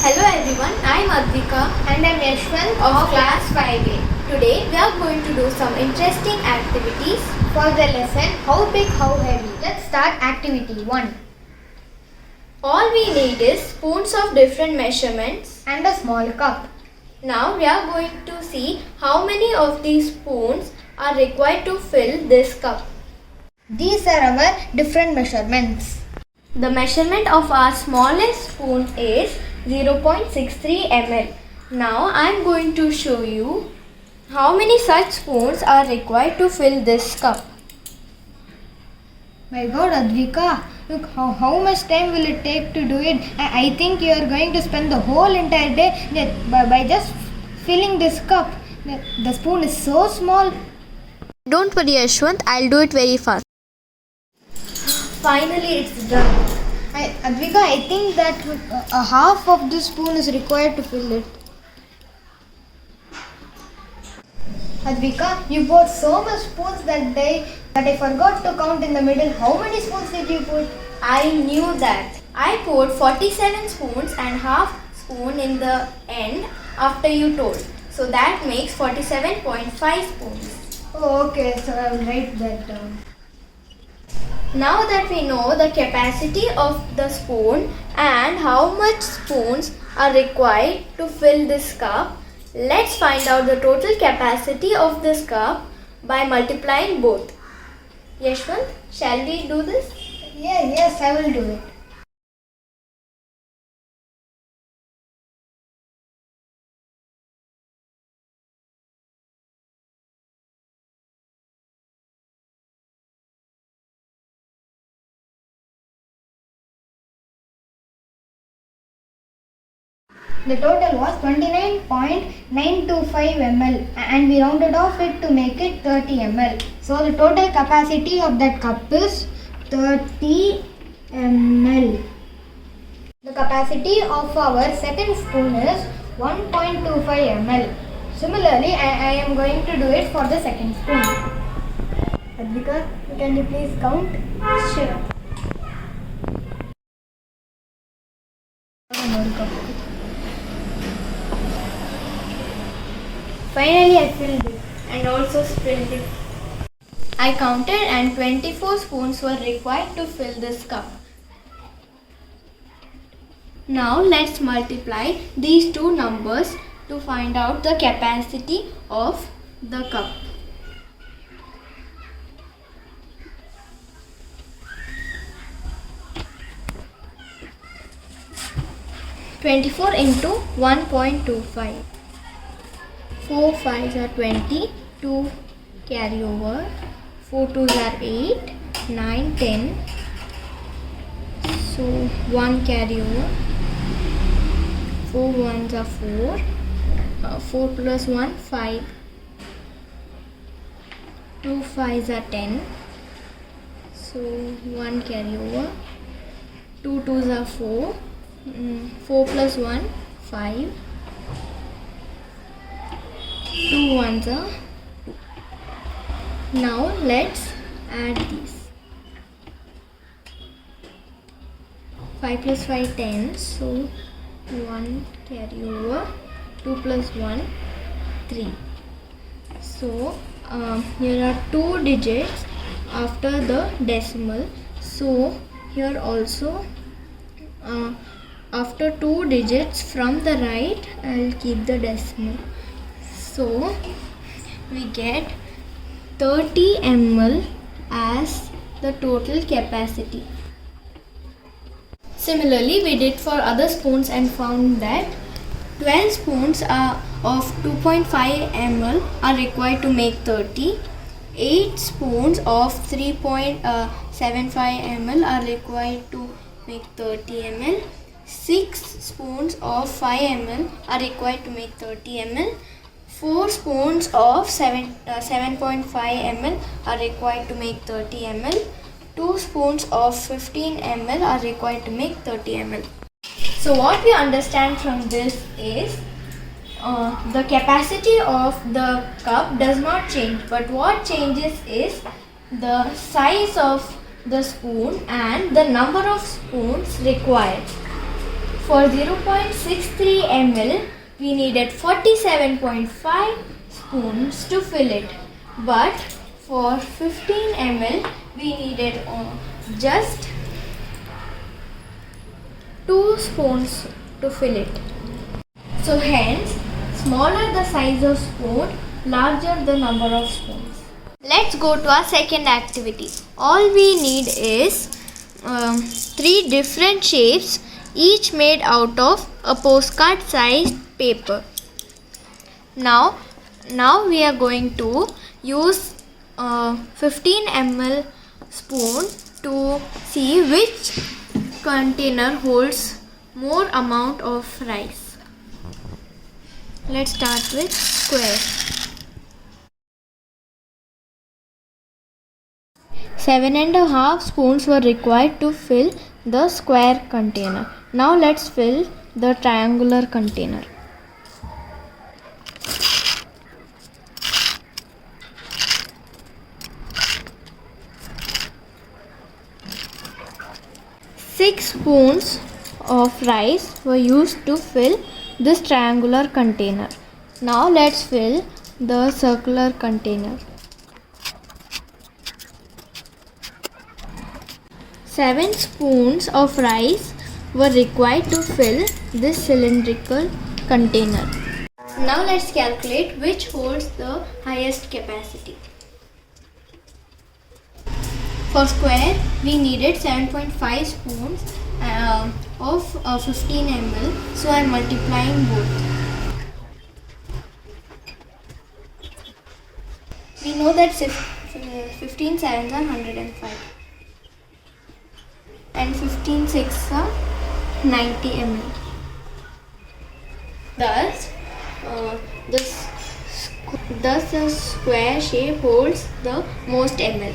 Hello everyone, I am Advika And I am Yashwant of class 5A. Today we are going to do some interesting activities for the lesson How Big, How Heavy. Let's start activity 1. All we need is spoons of different measurements And a small cup. Now we are going to see how many of these spoons are required to fill this cup. These are our different measurements. The measurement of our smallest spoon is 0.63 ml. Now I am going to show you how many such spoons are required to fill this cup. My God, Advika, look how much time will it take to do it? I think you are going to spend the whole entire day by just filling this cup. The spoon is so small. Don't worry, Ashwant, I'll do it very fast. Finally, it's done. Advika, I think that a half of this spoon is required to fill it. Advika, you bought so much spoons that day that I forgot to count in the middle. How many spoons did you put? I knew that. I poured 47 spoons and half spoon in the end after you told. So that makes 47.5 spoons. Oh, okay, so I will write that down. Now that we know the capacity of the spoon and how much spoons are required to fill this cup, let's find out the total capacity of this cup by multiplying both. Yashwant, shall we do this? Yes, I will do it. The total was 29.925 ml and we rounded off it to make it 30 ml. So the total capacity of that cup is 30 ml. The capacity of our second spoon is 1.25 ml. Similarly, I am going to do it for the second spoon. Advika, can you please count? Sure. Finally, I filled it. And also spilled it. I counted and 24 spoons were required to fill this cup. Now let's multiply these two numbers to find out the capacity of the cup. (24 into 1.25). 4 5s are 20, 2 carry over, 4 2s are 8, 9, 10. So 1 carry over, 4 1s are 4, 4 plus 1, 5, 2 5s are 10. So 1 carry over, 2 2s are 4, 4 plus 1, 5. 2 ones are 2. Now let's add these. 5 plus 5 10. So 1 carry over. 2 plus 1 3. So here are 2 digits after the decimal. So here also after 2 digits from the right, I will keep the decimal. So we get 30 ml as the total capacity. Similarly, we did for other spoons and found that 12 spoons of 2.5 ml are required to make 30. 8 spoons of 3.75 ml are required to make 30 ml. 6 spoons of 5 ml are required to make 30 ml. 4 spoons of 7.5 ml are required to make 30 ml. 2 spoons of 15 ml are required to make 30 ml. So what we understand from this is the capacity of the cup does not change, but what changes is the size of the spoon and the number of spoons required. For 0.63 ml, we needed 47.5 spoons to fill it. But for 15 ml, we needed just 2 spoons to fill it. So hence, smaller the size of spoon, larger the number of spoons. Let's go to our second activity. All we need is 3 different shapes, each made out of a postcard sized paper. Now we are going to use 15 ml spoon to see which container holds more amount of rice. Let's start with square. 7.5 spoons were required to fill the square container. Now let's fill the triangular container. Six spoons of rice were used to fill this triangular container. Now let's fill the circular container. 7 spoons of rice were required to fill this cylindrical container. Now let's calculate which holds the highest capacity. For square, we needed 7.5 spoons of 15 ml, so I am multiplying both. We know that 15 sevens are 105 and 15 sixes are 90 ml. Thus, the square shape holds the most ml.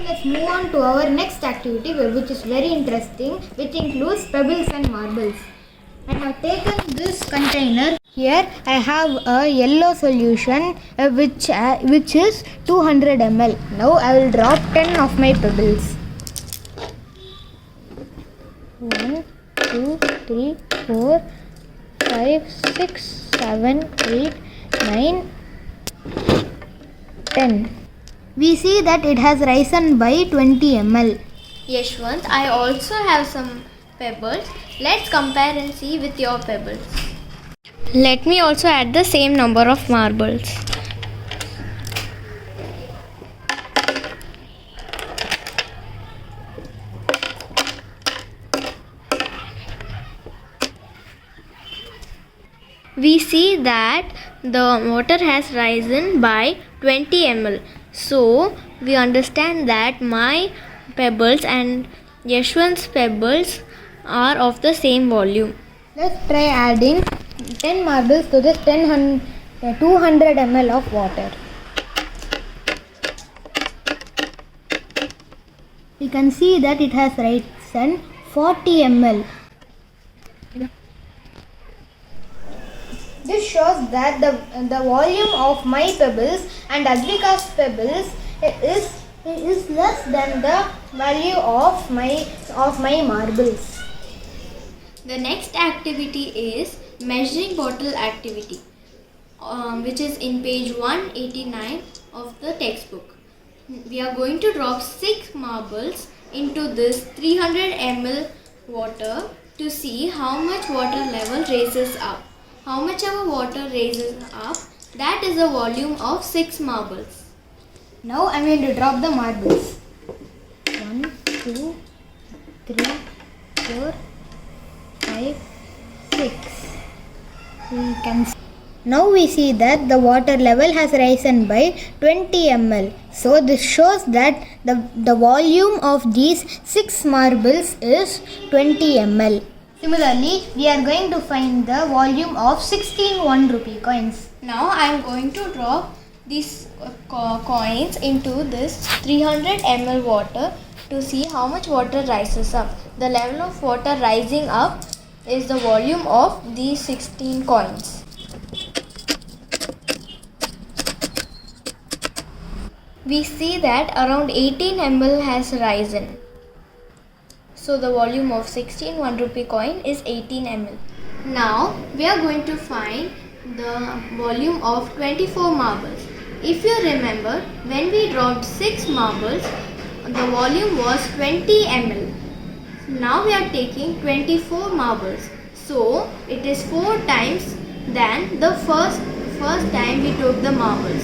Let's move on to our next activity, which is very interesting, which includes pebbles and marbles. I have taken this container. Here I have a yellow solution which is 200 ml. Now I will drop 10 of my pebbles. 1, 2, 3, 4, 5, 6, 7, 8, 9, 10. We see that it has risen by 20 ml. Yashwant, I also have some pebbles. Let's compare and see with your pebbles. Let me also add the same number of marbles. We see that the water has risen by 20 ml. So we understand that my pebbles and Yashwant's pebbles are of the same volume. Let's try adding 10 marbles to this 200 ml of water. We can see that it has risen 40 ml. This shows that the volume of my pebbles and Advika's pebbles is less than the value of my marbles. The next activity is measuring bottle activity, which is in page 189 of the textbook. We are going to drop 6 marbles into this 300 ml water to see how much water level raises up. How much ever water raises up, that is the volume of 6 marbles. Now I am going to drop the marbles. 1, 2, 3, 4, 5, 6. Now we see that the water level has risen by 20 ml. So this shows that the volume of these 6 marbles is 20 ml. Similarly, we are going to find the volume of 16 1 rupee coins. Now I am going to drop these coins into this 300 ml water to see how much water rises up. The level of water rising up is the volume of these 16 coins. We see that around 18 ml has risen. So the volume of 16 1 rupee coin is 18 ml. Now we are going to find the volume of 24 marbles. If you remember, when we dropped 6 marbles, the volume was 20 ml. Now we are taking 24 marbles. So it is 4 times than the first time we took the marbles.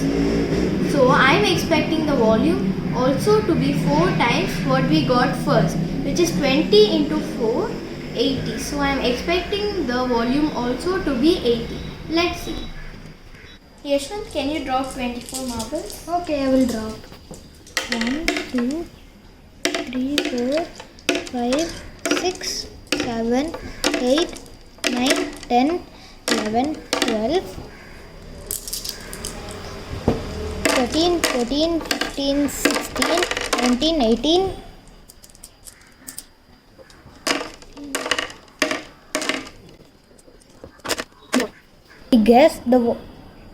So I am expecting the volume also to be 4 times what we got first, which is 20 into 4, 80. So I am expecting the volume also to be 80. Let's see. Yashwant, can you drop 24 marbles? Okay, I will drop. 1, 2, 3, 4, 5, 6, 7, 8, 9, 10, 11, 12, 13, 14, 15, 16, 17, 18. I guess the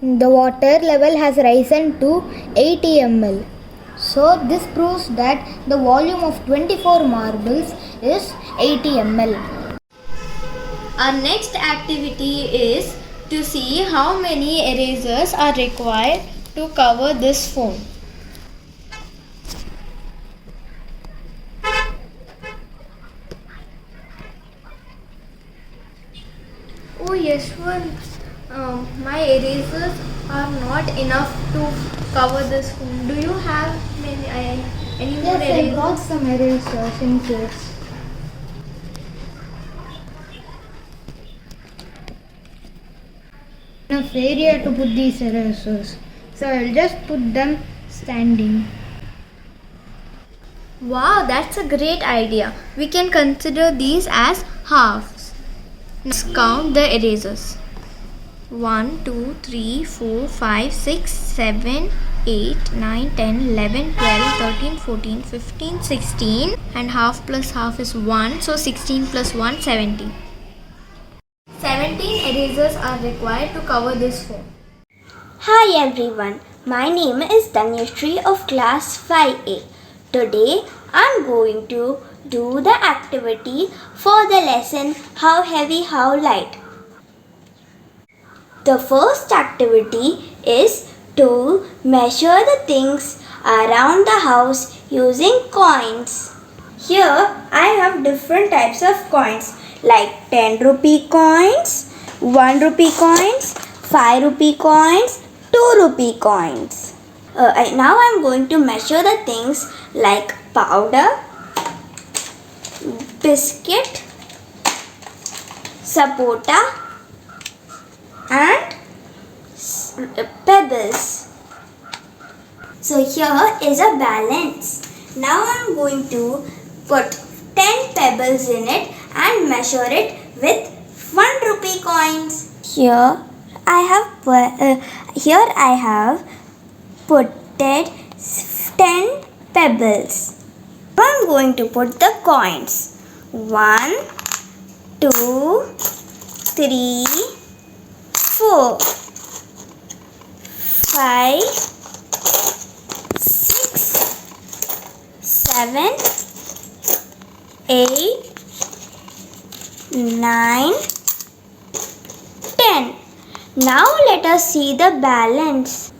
water level has risen to 80 ml. So this proves that the volume of 24 marbles is 80 ml. Our next activity is to see how many erasers are required to cover this phone. Oh Yashwant, my erasers are not enough to cover this phone. Do you have any more Yes, I erasers? brought some erasers in case. Enough area to put these erasers, so I'll just put them standing. Wow, that's a great idea. We can consider these as halves. Let's count the erasers. 1, 2, 3, 4, 5, 6, 7, 8, 9, 10, 11, 12, 13, 14, 15, 16. And half plus half is 1. So 16 plus 1, 17. 17 erasers are required to cover this phone. Hi everyone, my name is Danyashri of class 5A. Today I'm going to do the activity for the lesson How Heavy, How Light. The first activity is to measure the things around the house using coins. Here I have different types of coins like 10 rupee coins, 1 rupee coins, 5 rupee coins, 2 rupee coins. Now I am going to measure the things like powder, biscuit, sapota and pebbles. So here is a balance. Now I am going to put 10 pebbles in it and measure it with 1 rupee coins. Here I have put 10 pebbles. Now I am going to put the coins. 1, 2, 3, 4, 5, 6, 7, 8, 9, 10. Now let us see the balance.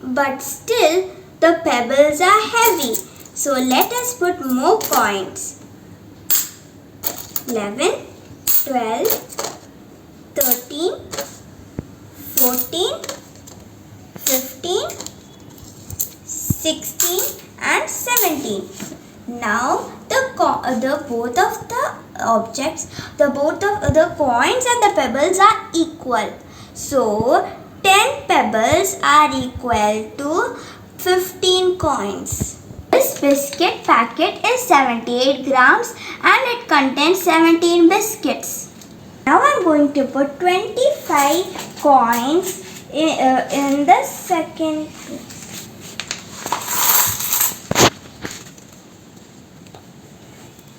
But still the pebbles are heavy. So let us put more coins. 11, 12, 13, 14, 15, 16 and 17. Now both of the objects, both of the coins and the pebbles are equal. So 10 pebbles are equal to 15 coins. This biscuit packet is 78 grams and it contains 17 biscuits. Now I am going to put 25 coins in the second.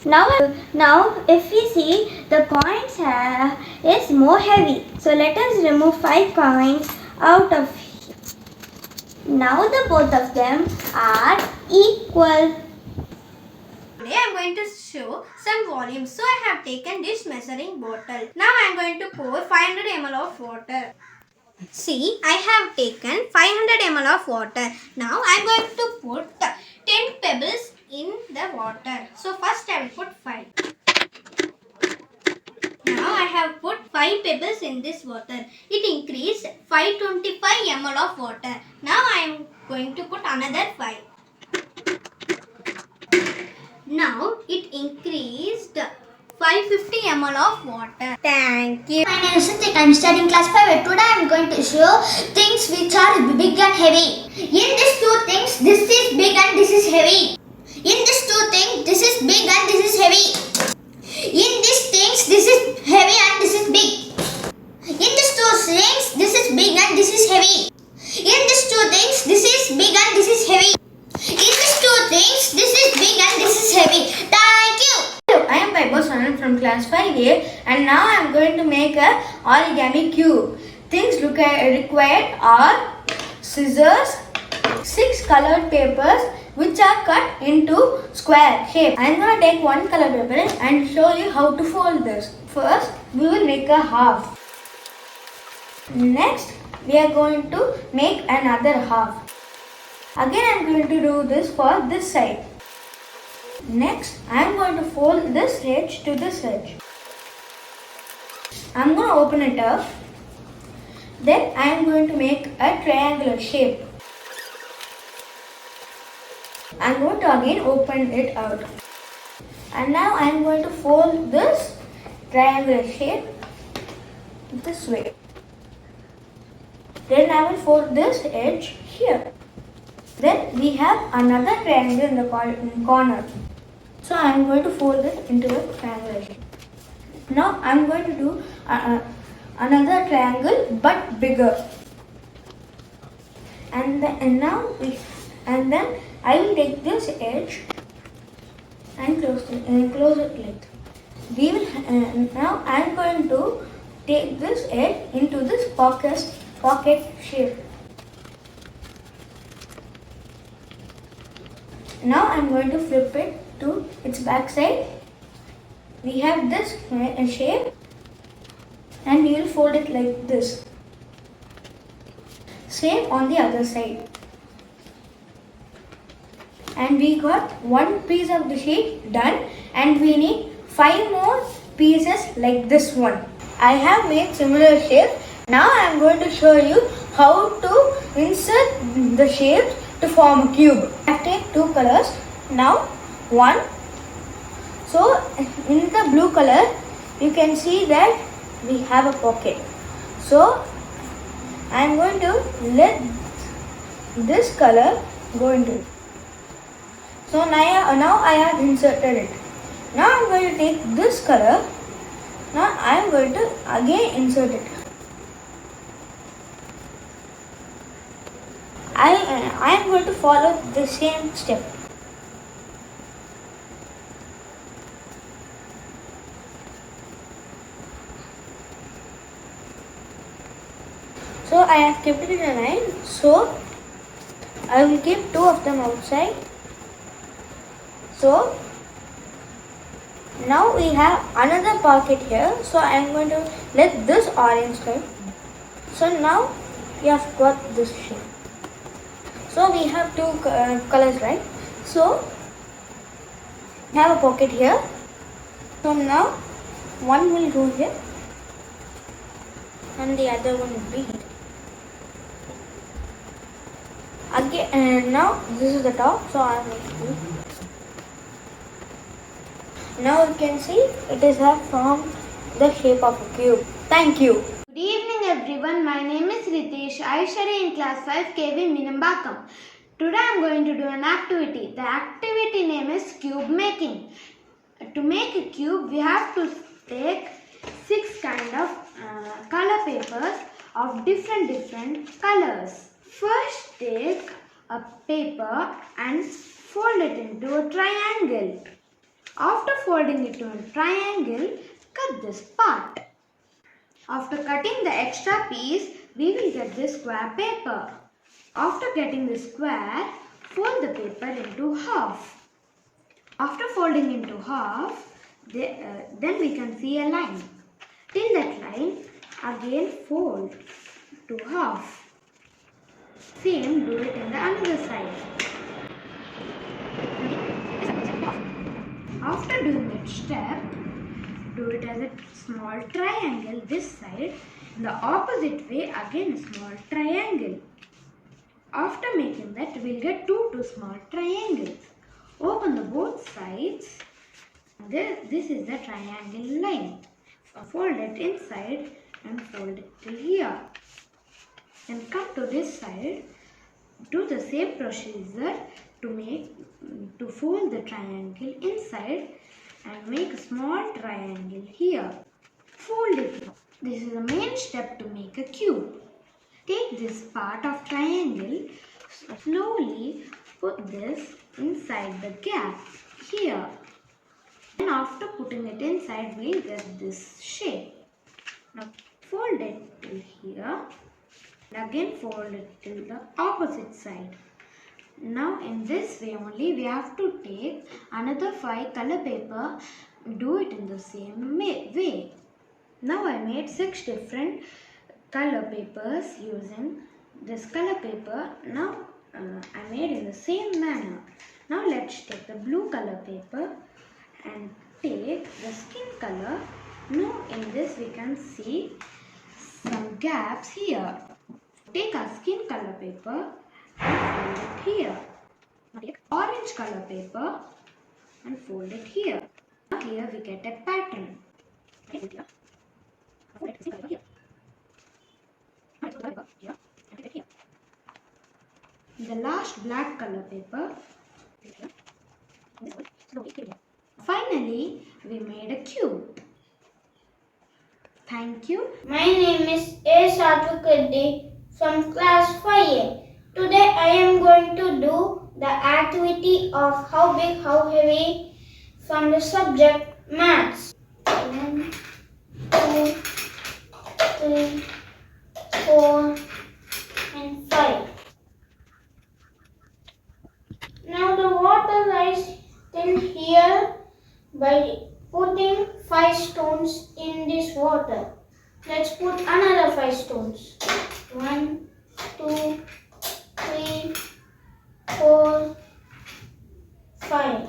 Now if we see, the coins is more heavy. So let us remove 5 coins out of here. Now both of them are equal. Today I am going to show some volume. So I have taken this measuring bottle. Now I am going to pour 500 ml of water. See, I have taken 500 ml of water. Now I am going to put 10 pebbles in the water. So first I will put 5. Now I have put 5 pebbles in this water. It increased 525 ml of water. Now I am going to put another 5. Now it increased 550 ml of water. Thank you. My name is Ritik. I am studying class 5. Today I am going to show things which are big and heavy. In these two things, this is big and this is heavy. In these two things, this is big and this is heavy. In these things, this is heavy and this is big. In these two things, this is big and this is heavy. In these two things, this is big and this is heavy. In these two things, this is big and this is heavy. Thank you. Hello, I am Vaibhav from class 5A and now I am going to make a origami cube. Things required are scissors, 6 colored papers which are cut into square shape. I am going to take one color paper and show you how to fold this. First, we will make a half. Next, we are going to make another half. Again, I am going to do this for this side. Next, I am going to fold this edge to this edge. I am going to open it up. Then I am going to make a triangular shape. I am going to again open it out. And now I am going to fold this triangular shape this way. Then I will fold this edge here. Then we have another triangle in the corner. So I am going to fold it into a triangle shape. Now I am going to do another triangle but bigger. And then I will take this edge and close it like that. Now I am going to take this edge into this pocket shape. Now I am going to flip it to its back side. We have this shape and we will fold it like this. Same on the other side. And we got one piece of the shape done and we need 5 more pieces like this one. I have made similar shape. Now I am going to show you how to insert the shapes to form a cube. I take 2 colors. Now one. So in the blue color you can see that we have a pocket. So I am going to let this color go into it. So now I have inserted it. Now I am going to take this color. Now I am going to again insert it. I am going to follow the same step. So I have kept it in a line. So I will keep 2 of them outside. So now we have another pocket here. So I am going to let this orange come. So now we have got this shape. So we have 2 colors, right? So we have a pocket here. So now one will go here and the other one will be here. Again, now this is the top. So I am going to do. Now you can see it is formed the shape of a cube. Thank you. Good evening everyone, my name is Ritesh. I study in class 5 KV MINAMBAKKAM. Today I am going to do an activity. The activity name is cube making. To make a cube we have to take 6 kind of color papers of different colors. First take a paper and fold it into a triangle. After folding it to a triangle, cut this part. After cutting the extra piece, we will get this square paper. After getting the square, fold the paper into half. After folding into half, then we can see a line. Till that line, again fold to half. Same, do it in the another side. After doing that step, do it as a small triangle this side. In the opposite way, again a small triangle. After making that, we'll get two small triangles. Open the both sides. This is the triangle line. Fold it inside and fold it till here. Then come to this side. Do the same procedure to fold the triangle inside and make a small triangle here. Fold it. This is the main step to make a cube. Take this part of triangle, slowly put this inside the gap here. And after putting it inside, we'll get this shape. Now fold it till here. And again fold it till the opposite side. Now in this way only we have to take another 5 color paper, do it in the same way. Now I made 6 different color papers using this color paper. Now I made in the same manner. Now let's take the blue color paper and take the skin color. Now in this we can see some gaps here. Take our skin color paper and fold it here. Now take orange color paper and fold it here. Now here we get a pattern. Take it here. Fold it the same color here. Now take the paper here and take it here. The last black color paper. Take it here. This way, slowly take it here. Finally, we made a cube. Thank you. My name is A. Satukaddi from class 5A. Today I am going to do the activity of how big, how heavy from the subject maths. 1, 2, 3, 4 and 5. Now the water lies till here by putting 5 stones in this water. Let's put another 5 stones. 1, 2, 3, 4, 5.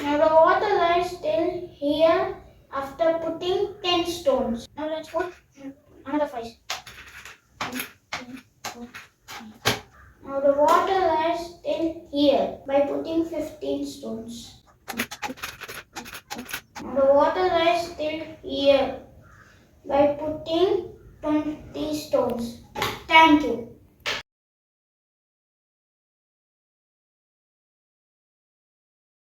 Now the water lies till here after putting 10 stones. Now let's put another 5. 1, 2, 4, 5. Now the water lies till here by putting 15 stones. Now the water lies till here by putting 20 stones.